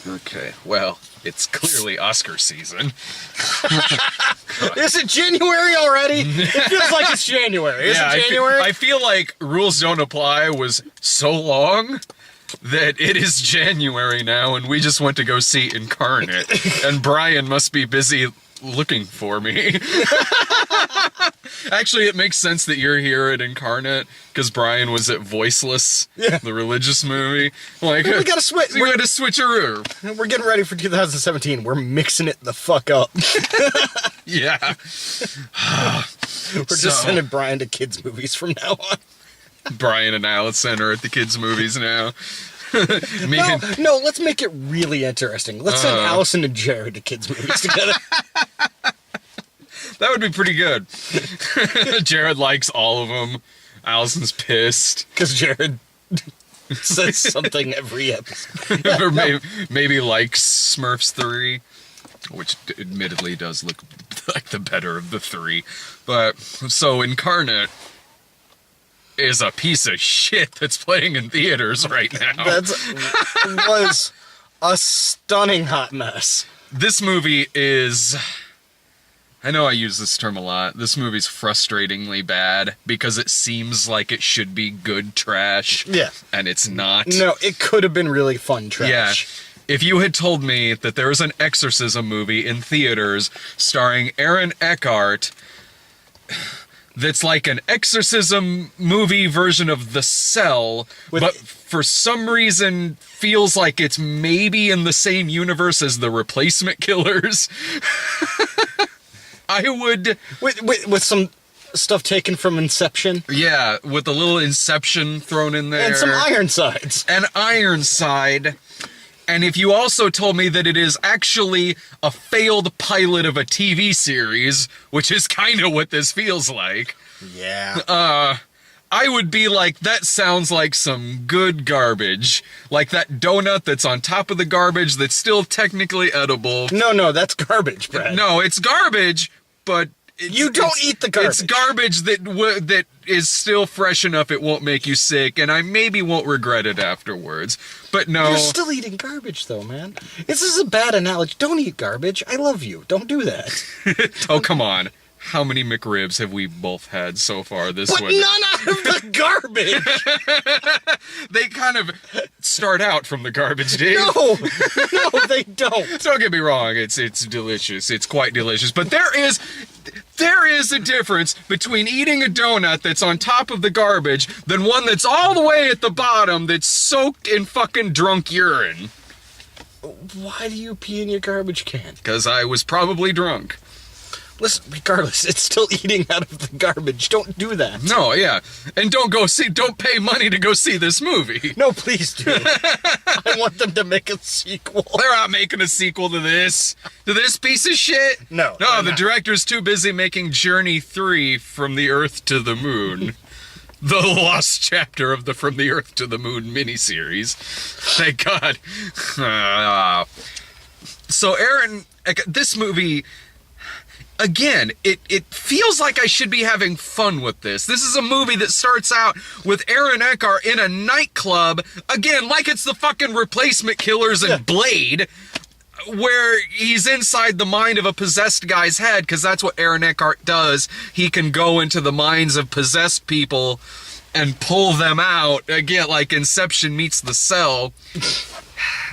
Okay, well, it's clearly Oscar season. Is it January already? It feels like it's January. Is it January? I feel like Rules Don't Apply was so long that it is January now, and we just went to go see Incarnate, and Brian must be busy looking for me. Actually, it makes sense that you're here at Incarnate, because Brian was at Voiceless, the religious movie. Like, we gotta switch. We're gonna switcheroo. We're getting ready for 2017. We're mixing it the fuck up. Yeah. We're just sending Brian to kids' movies from now on. Brian and Allison are at the kids' movies now. No, let's make it really interesting. Let's send Allison and Jared to kids' movies together. That would be pretty good. Jared likes all of them. Allison's pissed. Because Jared says something every episode. Or maybe likes Smurfs 3, which admittedly does look like the better of the three. But, so Incarnate is a piece of shit that's playing in theaters right now. Was a stunning hot mess. This movie is... I know I use this term a lot. This movie's frustratingly bad because it seems like it should be good trash. Yeah. And it's not. No, it could have been really fun trash. Yeah. If you had told me that there was an exorcism movie in theaters starring Aaron Eckhart that's like an exorcism movie version of The Cell, but for some reason feels like it's maybe in the same universe as The Replacement Killers... I would... With some stuff taken from Inception. Yeah, with a little Inception thrown in there. And some Ironsides. And Ironside. And if you also told me that it is actually a failed pilot of a TV series, which is kind of what this feels like. Yeah. I would be like, that sounds like some good garbage. Like that donut that's on top of the garbage that's still technically edible. No, that's garbage, Brad. No, it's garbage, but... You don't eat the garbage. It's garbage that is still fresh enough it won't make you sick, and I maybe won't regret it afterwards. But no... You're still eating garbage, though, man. This is a bad analogy. Don't eat garbage. I love you. Don't do that. Oh, come on. How many McRibs have we both had so far this winter? But none out of the garbage! They kind of start out from the garbage, Dave. No, they don't. Don't get me wrong, it's delicious. It's quite delicious. But there is a difference between eating a donut that's on top of the garbage than one that's all the way at the bottom that's soaked in fucking drunk urine. Why do you pee in your garbage can? Because I was probably drunk. Listen, regardless, it's still eating out of the garbage. Don't do that. No, yeah. And don't pay money to go see this movie. No, please do. I want them to make a sequel. They're not making a sequel to this. To this piece of shit? No. No, the director's too busy making Journey 3 From the Earth to the Moon. The lost chapter of the From the Earth to the Moon miniseries. Thank God. So Aaron, this movie... Again, it feels like I should be having fun with this. This is a movie that starts out with Aaron Eckhart in a nightclub, again, like it's the fucking Replacement Killers and Blade, where he's inside the mind of a possessed guy's head, because that's what Aaron Eckhart does. He can go into the minds of possessed people and pull them out, again, like Inception meets The Cell.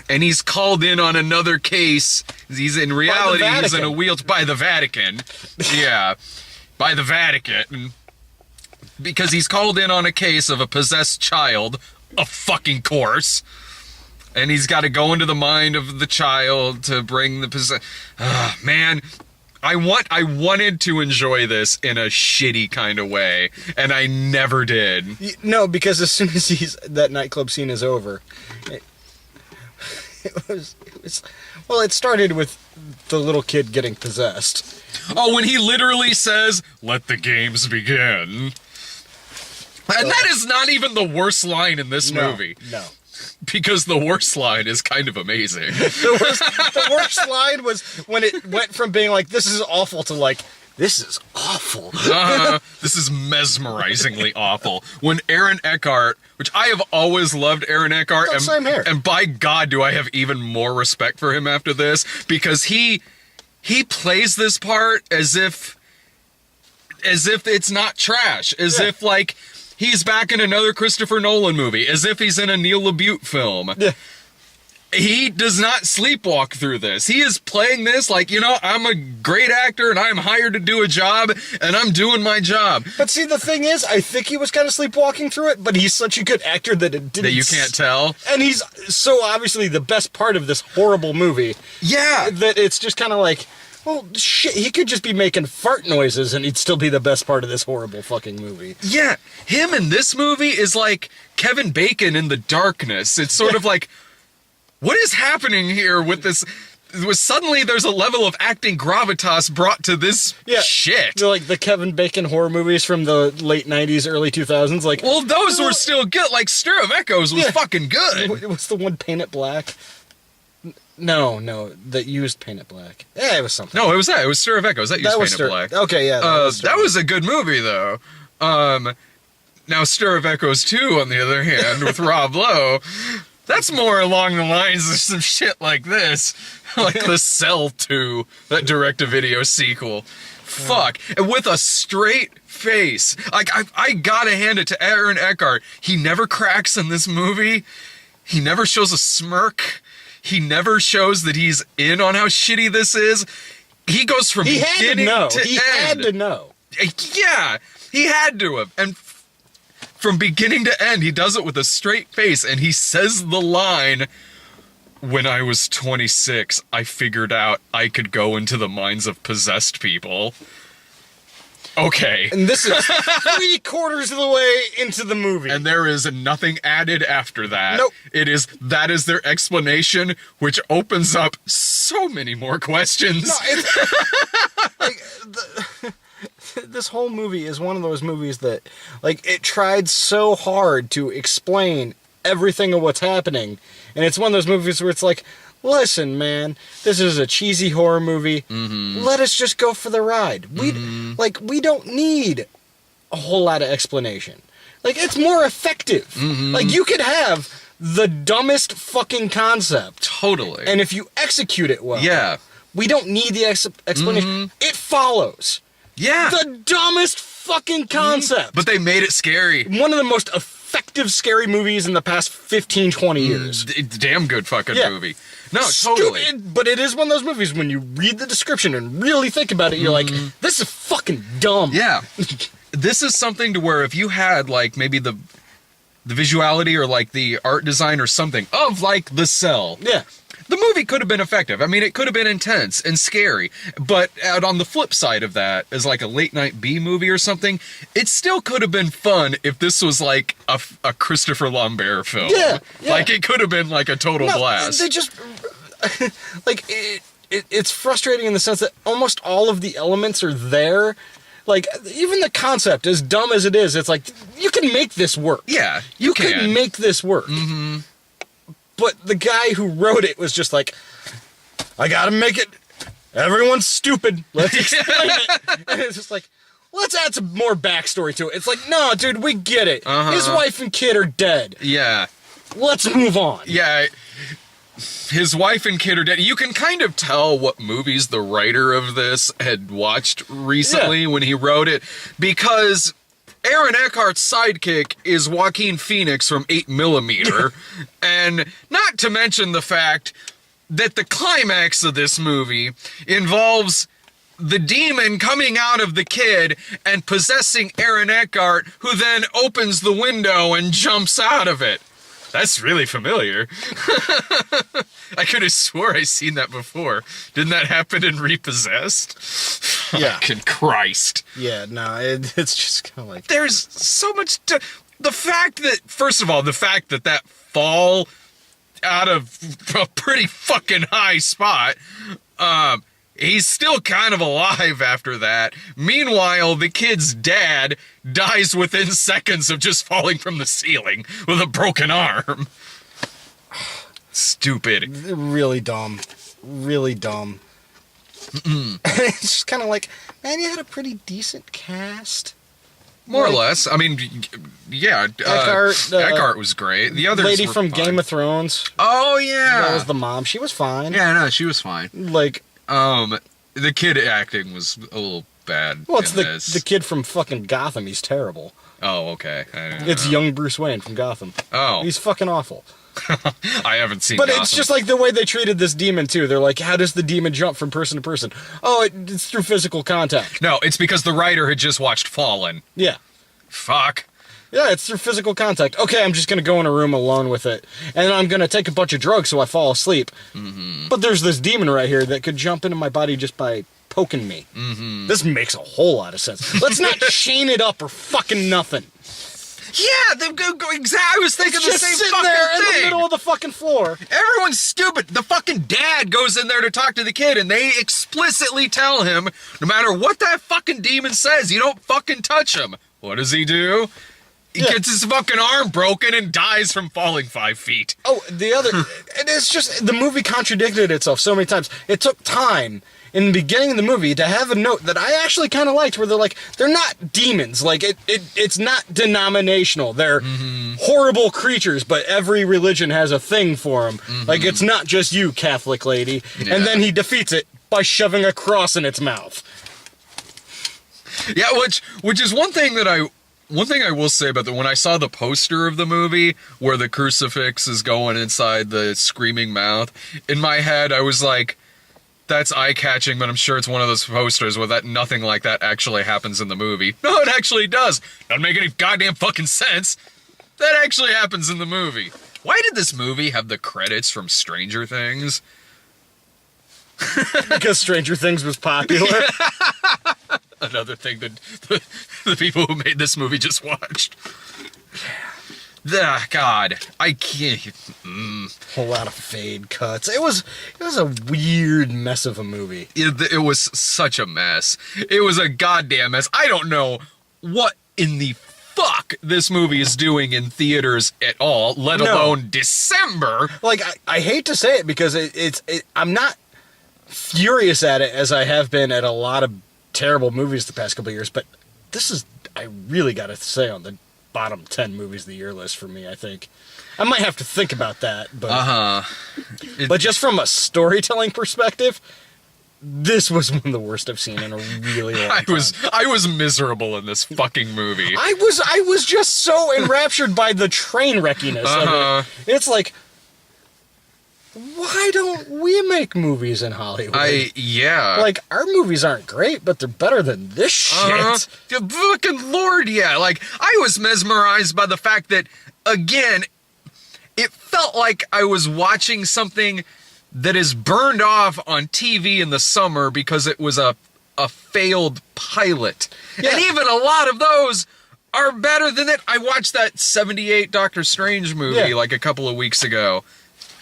And he's called in on another case. He's in reality, he's in a wheelchair by the Vatican. Yeah, by the Vatican. Because he's called in on a case of a possessed child, of fucking course. And he's got to go into the mind of the child to bring the possess. Man, I wanted to enjoy this in a shitty kind of way, and I never did. No, because as soon as that nightclub scene is over. It started with the little kid getting possessed. Oh, when he literally says, "Let the games begin." And that is not even the worst line in this movie. No. Because the worst line is kind of amazing. The worst line was when it went from being like, this is awful, to like, this is awful. This is mesmerizingly awful. When Aaron Eckhart, which I have always loved Aaron Eckhart, and, same here. and by God, do I have even more respect for him after this, because he plays this part as if it's not trash, as if like he's back in another Christopher Nolan movie, as if he's in a Neil LaBute film. Yeah. He does not sleepwalk through this. He is playing this like, I'm a great actor and I'm hired to do a job and I'm doing my job. But see, the thing is, I think he was kind of sleepwalking through it, but he's such a good actor that it didn't... That you can't tell. And he's so obviously the best part of this horrible movie. Yeah. That it's just kind of like, well, shit, he could just be making fart noises and he'd still be the best part of this horrible fucking movie. Yeah. Him in this movie is like Kevin Bacon in The Darkness. It's sort of like... What is happening here with this? Suddenly there's a level of acting gravitas brought to this shit. They're like the Kevin Bacon horror movies from the late 90s, early 2000s. Like, well, those were still good. Like, Stir of Echoes was fucking good. What's the one, Paint It Black? No, that used Paint It Black. Yeah, it was something. No, it was that. It was Stir of Echoes. That used Paint It Black. Okay, yeah. That was a good movie, though. Now, Stir of Echoes 2, on the other hand, with Rob Lowe... That's more along the lines of some shit like this. Like The Cell 2, that direct-to-video sequel. Fuck. And with a straight face. Like, I gotta hand it to Aaron Eckhart. He never cracks in this movie. He never shows a smirk. He never shows that he's in on how shitty this is. He goes from beginning to end. He had to know. Yeah, he had to have. And from beginning to end, he does it with a straight face, and he says the line, "When I was 26, I figured out I could go into the minds of possessed people." Okay. And this is 3/4 of the way into the movie. And there is nothing added after that. Nope. That is their explanation, which opens up so many more questions. No, it's... This whole movie is one of those movies that, like, it tried so hard to explain everything of what's happening. And it's one of those movies where it's like, listen, man, this is a cheesy horror movie. Mm-hmm. Let us just go for the ride. We don't need a whole lot of explanation. Like, it's more effective. Mm-hmm. Like, you could have the dumbest fucking concept. Totally. And if you execute it well, we don't need the explanation. Mm-hmm. It follows. Yeah. The dumbest fucking concept. But they made it scary. One of the most effective scary movies in the past 15, 20 years. Damn good fucking movie. No, totally. But it is one of those movies when you read the description and really think about it, you're like, this is fucking dumb. Yeah. This is something to where if you had, like, maybe the visuality or, like, the art design or something of, like, The Cell. Yeah. The movie could have been effective. I mean, it could have been intense and scary. But on the flip side of that, as like a late-night B movie or something, it still could have been fun if this was like a Christopher Lambert film. Yeah. Like, it could have been like a total blast. They just... like, it's frustrating in the sense that almost all of the elements are there. Like, even the concept, as dumb as it is, it's like, you can make this work. Yeah, you can make this work. Mm-hmm. But the guy who wrote it was just like, I gotta make it. Everyone's stupid. Let's explain it. And it's just like, let's add some more backstory to it. It's like, no, dude, we get it. Uh-huh. His wife and kid are dead. Yeah. Let's move on. Yeah. His wife and kid are dead. You can kind of tell what movies the writer of this had watched recently when he wrote it, because Aaron Eckhart's sidekick is Joaquin Phoenix from 8mm, and not to mention the fact that the climax of this movie involves the demon coming out of the kid and possessing Aaron Eckhart, who then opens the window and jumps out of it. That's really familiar. I could have swore I seen that before. Didn't that happen in Repossessed? Yeah. Fucking Christ. Yeah, no, it's just kind of like... There's so much to... The fact that, first of all, the fact that that fall out of a pretty fucking high spot, he's still kind of alive after that. Meanwhile, the kid's dad dies within seconds of just falling from the ceiling with a broken arm. Stupid. Really dumb. Really dumb. And it's just kind of like, man, you had a pretty decent cast. More or Like, less. I mean, yeah. Eckhart was great. The others lady were from fine. Game of Thrones. Oh, yeah. That was the mom. She was fine. Yeah, no, she was fine. Like, The kid acting was a little bad. well, it's in the this. kid from fucking Gotham. He's terrible. Oh, okay. I don't It's know. young Bruce Wayne from Gotham. Oh, He's fucking awful. I haven't seen. But Gotham. it's just like the way they treated this demon too. They're like, how does the demon jump from person to person? Oh, it's through physical contact. No, it's because the writer had just watched Fallen. Yeah. Fuck. Yeah, it's through physical contact. Okay, I'm just going to go in a room alone with it. And I'm going to take a bunch of drugs so I fall asleep. Mm-hmm. But there's this demon right here that could jump into my body just by poking me. Mm-hmm. This makes a whole lot of sense. Let's not chain it up or fucking nothing. Yeah, I was thinking It's the just same sitting fucking there in thing. the middle of the fucking floor. Everyone's stupid. The fucking dad goes in there to talk to the kid, and they explicitly tell him, no matter what that fucking demon says, you don't fucking touch him. What does he do? He gets his fucking arm broken and dies from falling 5 feet. Oh, the other... it's just... The movie contradicted itself so many times. It took time in the beginning of the movie to have a note that I actually kind of liked, where they're like, they're not demons. Like, it's not denominational. They're horrible creatures, but every religion has a thing for them. Like, it's not just you, Catholic lady. Yeah. And then he defeats it by shoving a cross in its mouth. Yeah, which is one thing I will say about when I saw the poster of the movie where the crucifix is going inside the screaming mouth, in my head I was like, that's eye-catching, but I'm sure it's one of those posters where nothing like that actually happens in the movie. No, it actually does. Doesn't make any goddamn fucking sense. That actually happens in the movie. Why did this movie have the credits from Stranger Things? Because Stranger Things was popular. Another thing that the people who made this movie just watched. God, I can't. Whole lot of fade cuts. It was a weird mess of a movie. It was such a mess. It was a goddamn mess. I don't know what in the fuck this movie is doing in theaters at all, let alone December. Like, I hate to say it because I'm not furious at it as I have been at a lot of terrible movies the past couple of years, but this is, I really gotta say, on the bottom 10 movies of the year list for me, I think. I might have to think about that, but but just from a storytelling perspective, this was one of the worst I've seen in a really long time. I was miserable in this fucking movie. I was just so enraptured by the train wreckiness of it. It's like, why don't we make movies in Hollywood? Yeah. Like, our movies aren't great, but they're better than this shit. The fucking Lord, yeah. Like, I was mesmerized by the fact that, again, it felt like I was watching something that is burned off on TV in the summer because it was a failed pilot. Yeah. And even a lot of those are better than it. I watched that 78 Doctor Strange movie like a couple of weeks ago.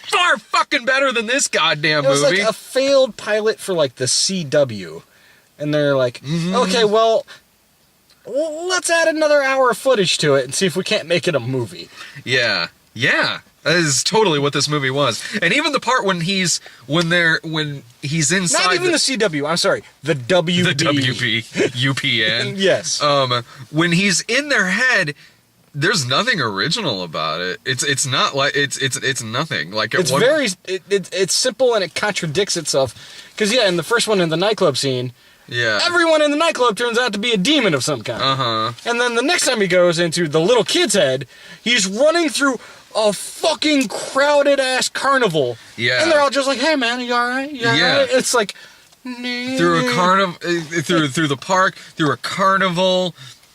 Far fucking better than this goddamn It was movie. like a failed pilot for, like, the CW. And they're like, okay, well, let's add another hour of footage to it and see if we can't make it a movie. Yeah. Yeah. That is totally what this movie was. And even the part when he's inside Not even the CW, I'm sorry, the WB. the WB UPN. Yes. When he's in their head, there's nothing original about it. It's not like it's nothing. Like It's it's simple and it contradicts itself. Because, yeah, in the first one, in the nightclub scene, everyone in the nightclub turns out to be a demon of some kind. And then the next time he goes into the little kid's head, he's running through a fucking crowded ass carnival. Yeah. And they're all just like, "Hey man, you alright? You alright?" It's like through a carnival, through the park, through a carnival.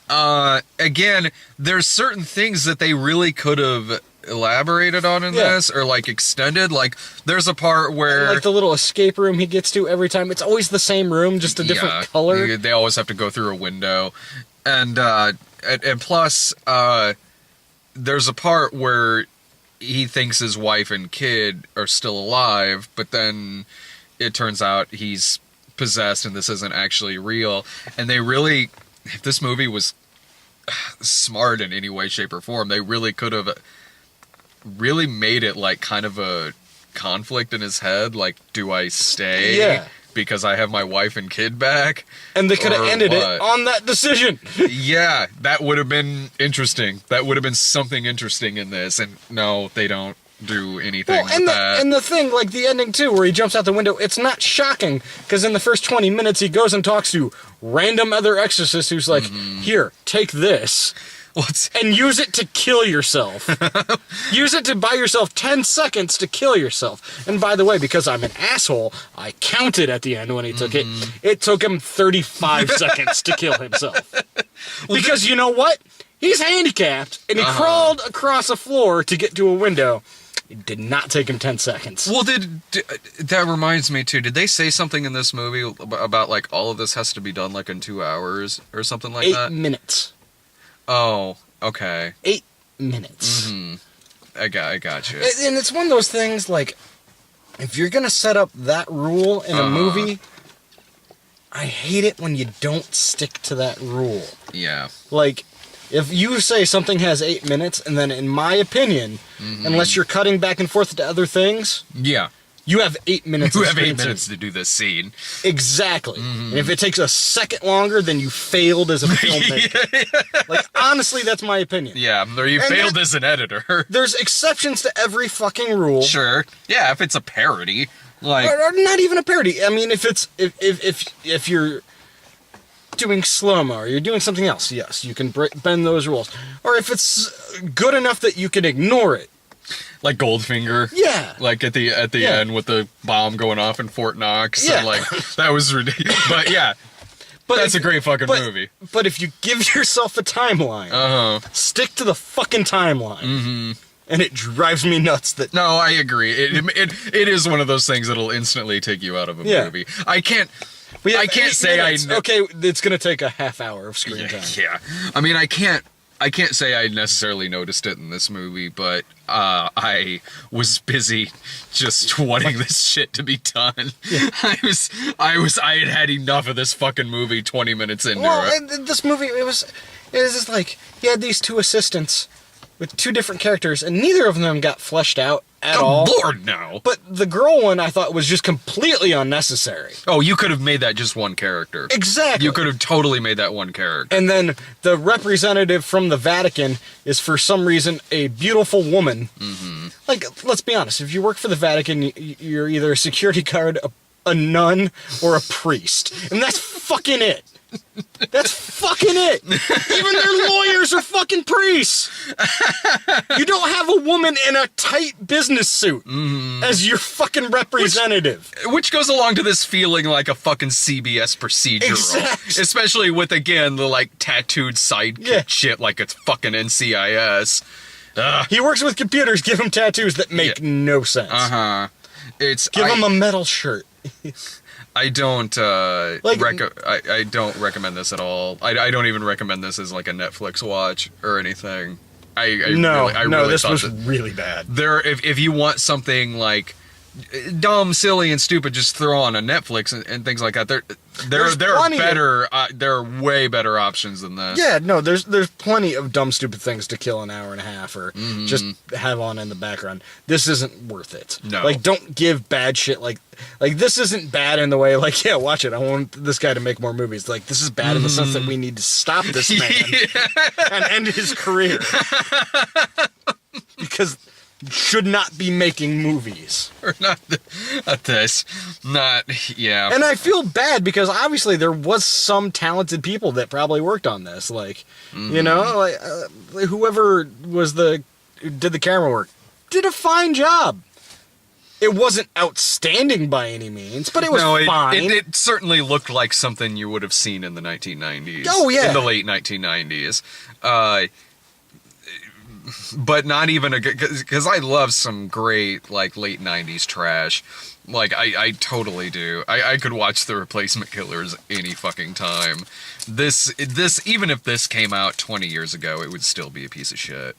Again, there's certain things that they really could have elaborated on in this, or like extended. Like, there's a part where, like, the little escape room he gets to every time, it's always the same room, just a different color. They always have to go through a window, and plus, there's a part where he thinks his wife and kid are still alive, but then it turns out he's possessed and this isn't actually real. And they really, if this movie was smart in any way, shape, or form, they really could have really made it like kind of a conflict in his head. Like, do I stay? because I have my wife and kid back. And they could have ended it on that decision. Yeah, that would have been interesting. That would have been something interesting in this. And no, they don't do anything with that. And the thing, like the ending too, where he jumps out the window, it's not shocking, because in the first 20 minutes he goes and talks to random other exorcist who's like, here, take this. And use it to kill yourself. Use it to buy yourself 10 seconds to kill yourself. And by the way, because I'm an asshole, I counted at the end when he took it. It took him 35 seconds to kill himself. Because you know what? He's handicapped, and he crawled across a floor to get to a window. It did not take him 10 seconds. Well, that reminds me, too, did they say something in this movie about, like, all of this has to be done, like, in 2 hours or something like that? 8 minutes. Oh, okay. 8 minutes. I got you. And it's one of those things, like, if you're going to set up that rule in a movie, I hate it when you don't stick to that rule. Yeah. Like, if you say something has 8 minutes, and then in my opinion, unless you're cutting back and forth to other things, yeah, you have 8 minutes. You have 8 minutes to do this scene. Exactly. And if it takes a second longer, then you failed as a filmmaker. Like, honestly, that's my opinion. Yeah, or you failed as an editor. There's exceptions to every fucking rule. Sure. Yeah, if it's a parody, like, or not even a parody. I mean, if it's if you're doing slow-mo or you're doing something else, yes, you can bend those rules. Or if it's good enough that you can ignore it. Like Goldfinger. Yeah. Like at the end with the bomb going off in Fort Knox. Yeah. And like, that was ridiculous. But yeah. But that's a great fucking movie. But if you give yourself a timeline, stick to the fucking timeline. And it drives me nuts that... No, I agree. It is one of those things that'll instantly take you out of a movie. I can't say okay, it's going to take a half hour of screen time. Yeah. I mean, I can't say I necessarily noticed it in this movie, but I was busy just wanting this shit to be done. Yeah. I had had enough of this fucking movie 20 minutes into it. This movie, it was just like, he had these two assistants with two different characters, and neither of them got fleshed out at all. Lord, no. But the girl one, I thought, was just completely unnecessary. Oh, you could have made that just one character. Exactly. You could have totally made that one character. And then the representative from the Vatican is, for some reason, a beautiful woman. Like, let's be honest, if you work for the Vatican, you're either a security guard, a nun, or a priest. And that's fucking it. That's fucking it. Even their lawyers are fucking priests. You don't have a woman in a tight business suit as your fucking representative. Which goes along to this feeling like a fucking CBS procedural. Exactly. Especially with, again, the like tattooed sidekick shit like it's fucking NCIS. He works with computers, give him tattoos that make no sense. Give him a metal shirt. I don't I don't recommend this at all. I don't even recommend this as like a Netflix watch or anything. This was really bad. If you want something like dumb, silly, and stupid, just throw on a Netflix and things like that. There are better. There are way better options than this. Yeah, no, there's plenty of dumb, stupid things to kill an hour and a half or just have on in the background. This isn't worth it. No, like, don't give bad shit like this isn't bad in the way like, yeah, watch it. I want this guy to make more movies. Like, this is bad in the sense that we need to stop this man and end his career because. Should not be making movies. Or not this. Yeah. And I feel bad because obviously there was some talented people that probably worked on this. Like, you know, like whoever did the camera work did a fine job. It wasn't outstanding by any means, but it was fine. It certainly looked like something you would have seen in the 1990s. Oh, yeah. In the late 1990s. But not even because I love some great like late 90s trash. Like I totally do. I could watch The Replacement Killers any fucking time. This even if this came out 20 years ago, it would still be a piece of shit.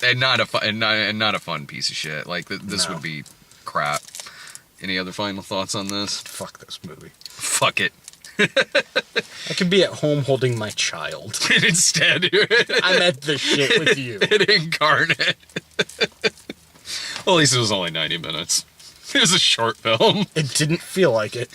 And not a fun piece of shit. Like this would be crap. Any other final thoughts on this? Fuck this movie. Fuck it. I could be at home holding my child. Instead, I'm at the shit with you. It Incarnate. Well, at least it was only 90 minutes. It was a short film. It didn't feel like it.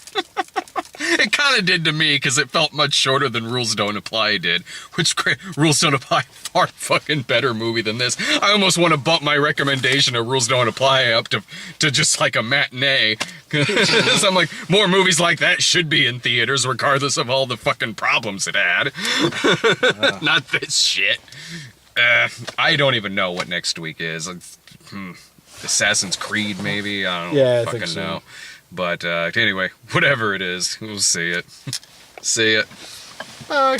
It kind of did to me because it felt much shorter than Rules Don't Apply did, which Rules Don't Apply far fucking better movie than this. I almost want to bump my recommendation of Rules Don't Apply up to just like a matinee. Because I'm like, more movies like that should be in theaters regardless of all the fucking problems it had. Not this shit. I don't even know what next week is. Assassin's Creed, maybe? I don't Yeah, I fucking think so. know. But anyway, whatever it is, we'll see it. See it. Bye.